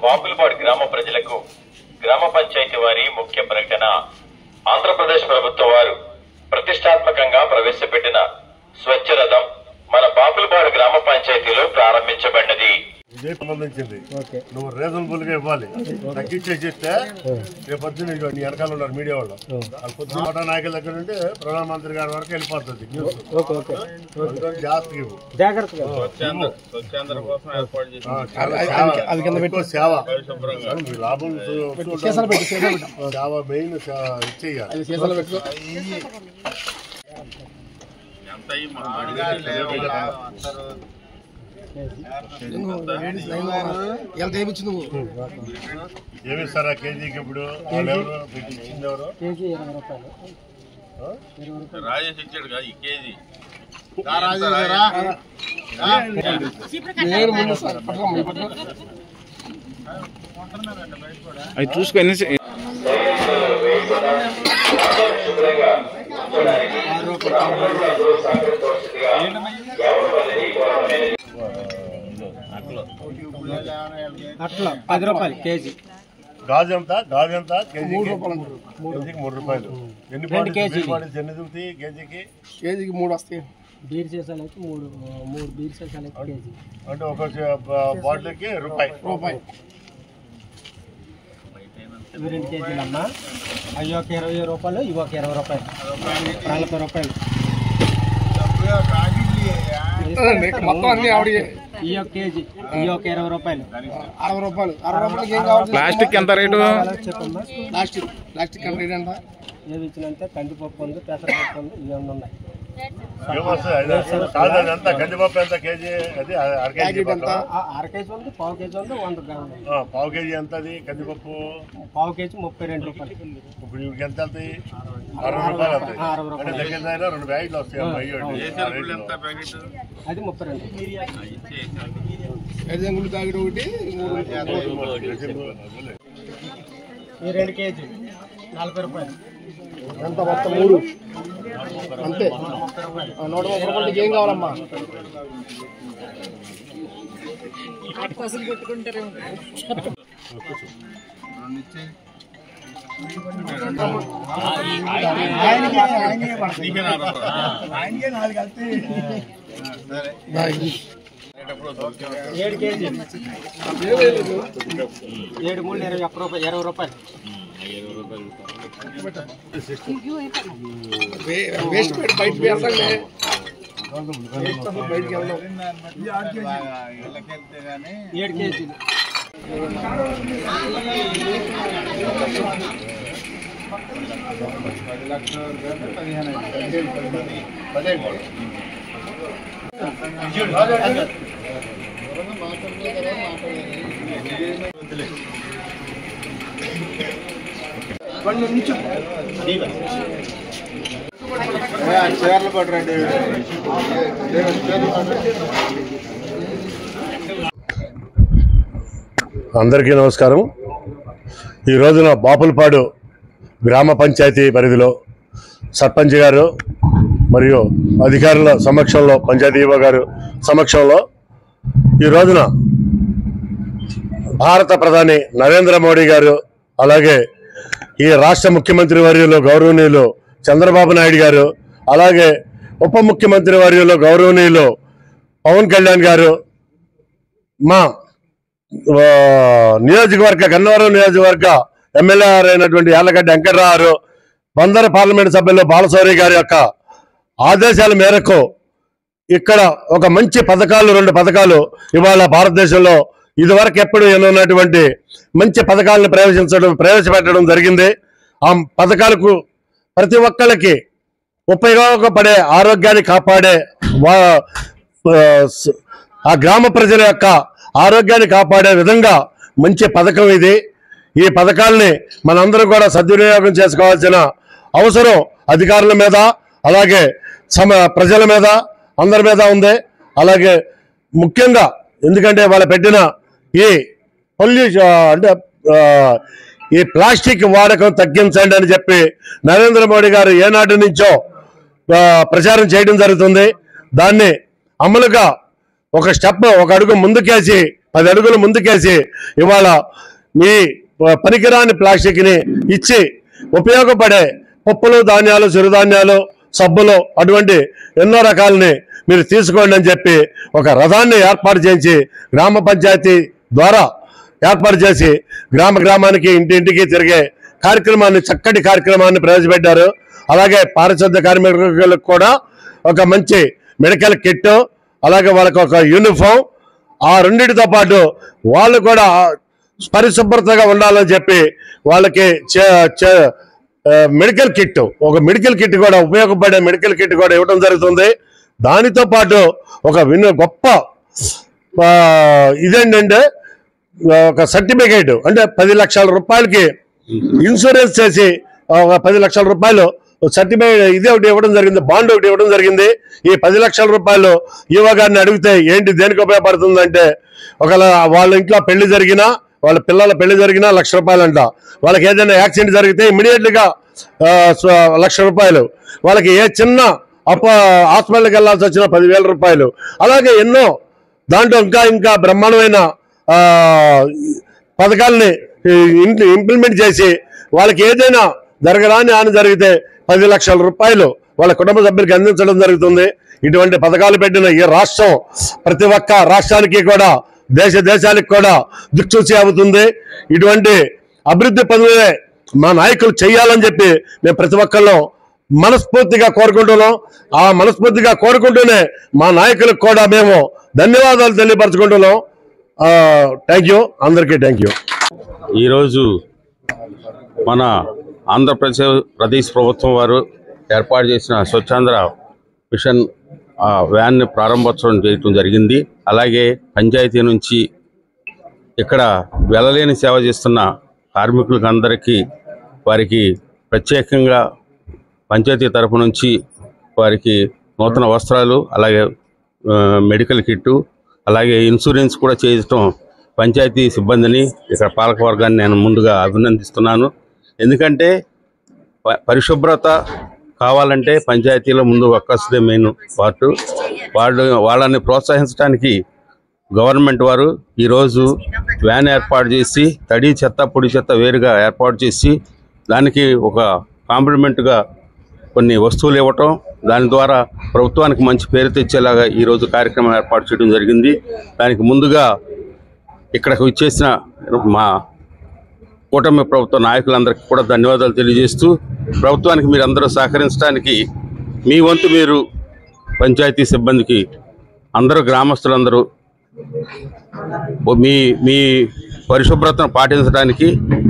వాపులపాడు గ్రామ ప్రజలకు గ్రామ పంచాయతీ వారి ముఖ్య ప్రకటన. ఆంధ్రప్రదేశ్ ప్రభుత్వం వారు ప్రతిష్టాత్మకంగా ప్రవేశపెట్టిన స్వచ్ఛ రథం మన బాపులపాడు గ్రామ పంచాయతీలో ప్రారంభించబడినది. ఇదే సంబంధించింది. నువ్వు రీజనబుల్ గా ఇవ్వాలి. తగ్గించేసి ఇస్తే రేపు పొద్దున నీ వెనకాల ఉన్నారు మీడియా వాళ్ళు. పొద్దున ఓటా నాయకుల దగ్గర నుండి ప్రధానమంత్రి గారి వరకు వెళ్ళిపోతుంది న్యూస్. జాగ్రత్తగా సేవ లాభం సేవ మెయిన్ ఇచ్చేయాలి. ఏమిస్తారా కేజీకి? ఇప్పుడు ఇచ్చింది ఎవరు? రాజేష్ ఇచ్చాడు కదా ఈ కేజీ. అది చూసుకొని అట్లా 10 రూపాయలు కేజీ. గాజు ఎంత? గాజు ఎంత? కేజీకి 3 రూపాయలు. ఎన్ని కేజీ ఎన్ని దిగుతాయి కేజీకి? కేజీకి 3 వస్తాయి. బీర్ సీసాలు అయితే 3 బీర్ సీసాలు అయితే కేజీ. అంటే ఒక బాటిల్కి రూపాయి. ఇవి 2 కేజీలు అమ్మా. అవి ఒక 20 రూపాయలు, ఇవి ఒక 20 రూపాయలు, 40 రూపాయలు. మొత్తం అన్ని ఆవిడ. ఈ ఒక కేజీ, ఈ ఒక 20 రూపాయలు, 60 రూపాయలు. 60 రూపాయలకి ఏం కావాలి? ప్లాస్టిక్ ఎంత రేటు? చెప్పమ్మా. ప్లాస్టిక్ ఎంత రేట్ అంట? ఏది ఇచ్చినంటే కందిపప్పు ఉంది, పెసరపప్పు ఉంది, ఇవన్నీ ఉన్నాయి. కందిపప్పు ఎంత కేజీ? అది అర కేజీ ఉంది, పావు కేజీ ఉంది, 100 గ్రాములు. పావు కేజీ ఎంత? అది కందిపప్పు పావు కేజీ 32 రూపాయలు. ఇప్పుడు ఇవి ఎంత వెళ్తాయి? 60 రూపాయలు వస్తాయి. అంటే దగ్గర 2 బ్యాగులు వస్తాయి. అది 32. ఈ 2 కేజీ 40 రూపాయలు. ఎంత? మొత్తం 3 అంతే. 130 రూపాయలకి ఏం కావాలమ్మా? పెట్టుకుంటారు. ఏడు కేజీ 7 3 20 రూపాయలు. వేస్ట్ పెట్టి బయటకు వెళ్తాంలే. బయటకి వెళ్దాం. 7 కేజీలు. అందరికీ నమస్కారం. ఈ రోజున బాపులపాడు గ్రామ పంచాయతీ పరిధిలో సర్పంచ్ గారు మరియు అధికారుల సమక్షంలో, పంచాయతీ ఈవో గారు సమక్షంలో ఈ రోజున భారత ప్రధాని నరేంద్ర మోడీ గారు, అలాగే ఈ రాష్ట్ర ముఖ్యమంత్రి వర్యులు గౌరవనీయులు చంద్రబాబు నాయుడు గారు, అలాగే ఉప ముఖ్యమంత్రి వర్యులు గౌరవనీయులు పవన్ కళ్యాణ్ గారు, మా నియోజకవర్గ గన్నవరం నియోజకవర్గ ఎమ్మెల్యే అయినటువంటి యార్లగడ్డ వెంకటరావు గారు, బందరు పార్లమెంట్ సభ్యులు బాలశౌరి గారి యొక్క ఆదేశాల మేరకు ఇక్కడ ఒక మంచి పథకాలు, 2 పథకాలు ఇవాళ భారతదేశంలో ఇదివరకు ఎప్పుడు ఎన్నున్నటువంటి మంచి పథకాలను ప్రవేశపెట్టడం జరిగింది. ఆ పథకాలకు ప్రతి ఒక్కరికి ఉపయోగపడే, ఆరోగ్యాన్ని కాపాడే, ఆ గ్రామ ప్రజల యొక్క ఆరోగ్యాన్ని కాపాడే విధంగా మంచి పథకం ఇది. ఈ పథకాలని మనందరం కూడా సద్వినియోగం చేసుకోవాల్సిన అవసరం అధికారుల మీద, అలాగే ప్రజల మీద, అందరి మీద ఉంది. అలాగే ముఖ్యంగా ఎందుకంటే వాళ్ళు పెట్టిన ఈ అంటే ఈ ప్లాస్టిక్ వాడకం తగ్గించండి అని చెప్పి నరేంద్ర మోడీ గారు ఏనాటి నుంచో ప్రచారం చేయడం జరుగుతుంది. దాన్ని అమలుగా ఒక స్టెప్, ఒక అడుగు ముందుకేసి 10 అడుగులు ముందుకేసి ఇవాళ మీ పనికిరాని ప్లాస్టిక్ని ఇచ్చి ఉపయోగపడే పప్పులు, ధాన్యాలు, చిరుధాన్యాలు, సబ్బులు అటువంటి ఎన్నో రకాలని మీరు తీసుకోండి అని చెప్పి ఒక రథాన్ని ఏర్పాటు చేసి గ్రామ పంచాయతీ ద్వారా ఏర్పాటు చేసి గ్రామానికి ఇంటింటికి తిరిగే కార్యక్రమాన్ని, చక్కటి కార్యక్రమాన్ని ప్రవేశపెట్టారు. అలాగే పారిశుద్ధ కార్మికులకు కూడా ఒక మంచి మెడికల్ కిట్, అలాగే వాళ్ళకి ఒక యూనిఫామ్, ఆ రెండింటితో పాటు వాళ్ళు కూడా పరిశుభ్రతగా ఉండాలని చెప్పి వాళ్ళకి మెడికల్ కిట్, ఒక మెడికల్ కిట్ కూడా ఉపయోగపడే మెడికల్ కిట్ కూడా ఇవ్వడం జరుగుతుంది. దానితో పాటు ఒక గొప్ప ఇదేంటంటే ఒక సర్టిఫికేట్, అంటే 10 లక్షల రూపాయలకి ఇన్సూరెన్స్ చేసి ఒక 10 లక్షల రూపాయలు సర్టిఫికేట్ ఇది ఒకటి ఇవ్వడం జరిగింది, బాండ్ ఒకటి ఇవ్వడం జరిగింది. ఈ 10 లక్షల రూపాయలు ఈవో గారిని అడిగితే ఏంటి దేనికి ఉపయోగపడుతుందంటే, ఒకవేళ వాళ్ళ ఇంట్లో పెళ్లి జరిగినా, వాళ్ళ పిల్లల పెళ్లి జరిగినా 1 లక్ష రూపాయలు అంట. వాళ్ళకి ఏదైనా యాక్సిడెంట్ జరిగితే ఇమీడియట్గా 1 లక్ష రూపాయలు. వాళ్ళకి ఏ చిన్న హాస్పిటల్కి వెళ్ళాల్సి వచ్చిన 10,000 రూపాయలు. అలాగే ఎన్నో దాంట్లో ఇంకా బ్రహ్మాండమైన పథకాలని ఇంప్లిమెంట్ చేసి వాళ్ళకి ఏదైనా జరగరాని హాని జరిగితే 10 లక్షల రూపాయలు వాళ్ళ కుటుంబ సభ్యులకి అందించడం జరుగుతుంది. ఇటువంటి పథకాలు పెట్టిన ఈ రాష్ట్రం ప్రతి ఒక్క రాష్ట్రానికి కూడా, దేశానికి కూడా దిక్సూచి అవుతుంది. ఇటువంటి అభివృద్ధి పనులే మా నాయకులు చేయాలని చెప్పి మేము ప్రతి ఒక్కళ్ళం మనస్ఫూర్తిగా కోరుకుంటున్నాం. ఆ మనస్ఫూర్తిగా కోరుకుంటూనే మా నాయకులకు కూడా మేము ధన్యవాదాలు తెలియపరచుకుంటున్నాం. థ్యాంక్ యూ, అందరికీ థ్యాంక్ యూ. ఈరోజు మన ఆంధ్రప్రదేశ్ ప్రభుత్వం వారు ఏర్పాటు చేసిన స్వచ్ఛాంధ్ర మిషన్ వ్యాన్ని ప్రారంభోత్సవం చేయటం జరిగింది. అలాగే పంచాయతీ నుంచి ఇక్కడ వెళ్ళలేని సేవ చేస్తున్న కార్మికులకు అందరికీ వారికి ప్రత్యేకంగా పంచాయతీ తరపు నుంచి వారికి నూతన వస్త్రాలు, అలాగే మెడికల్ కిట్టు, అలాగే ఇన్సూరెన్స్ కూడా చేయటం పంచాయతీ సిబ్బందిని, ఇక్కడ పాలకవర్గాన్ని నేను ముందుగా అభినందిస్తున్నాను. ఎందుకంటే పరిశుభ్రత కావాలంటే పంచాయతీలో ముందు వర్కర్స్దే మెయిన్ పార్టు. వాళ్ళని ప్రోత్సహించడానికి గవర్నమెంట్ వారు ఈరోజు వ్యాన్ ఏర్పాటు చేసి తడి చెత్త, పొడి చెత్త వేరుగా ఏర్పాటు చేసి దానికి ఒక కాంప్లిమెంట్గా కొన్ని వస్తువులు ఇవ్వటం, దాని ద్వారా ప్రభుత్వానికి మంచి పేరు తెచ్చేలాగా ఈరోజు కార్యక్రమం ఏర్పాటు చేయడం జరిగింది. దానికి ముందుగా ఇక్కడికి వచ్చేసిన మా కూటమి ప్రభుత్వ నాయకులందరికీ కూడా ధన్యవాదాలు తెలియజేస్తూ, ప్రభుత్వానికి మీరందరూ సహకరించడానికి మీ వంతు మీరు పంచాయతీ సిబ్బందికి అందరూ గ్రామస్తులందరూ మీ పరిశుభ్రతను పాటించడానికి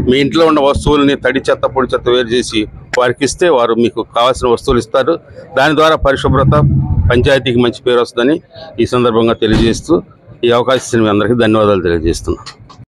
మీ ఇంట్లో ఉన్న వస్తువుల్ని తడి చెత్త, పొడి చెత్త వేరు చేసి వారికి ఇస్తే వారు మీకు కావాల్సిన వస్తువులు ఇస్తారు. దాని ద్వారా పరిశుభ్రత పంచాయతీకి మంచి పేరు వస్తుందని ఈ సందర్భంగా తెలియజేస్తూ ఈ అవకాశం మీ అందరికీ ధన్యవాదాలు తెలియజేస్తున్నాను.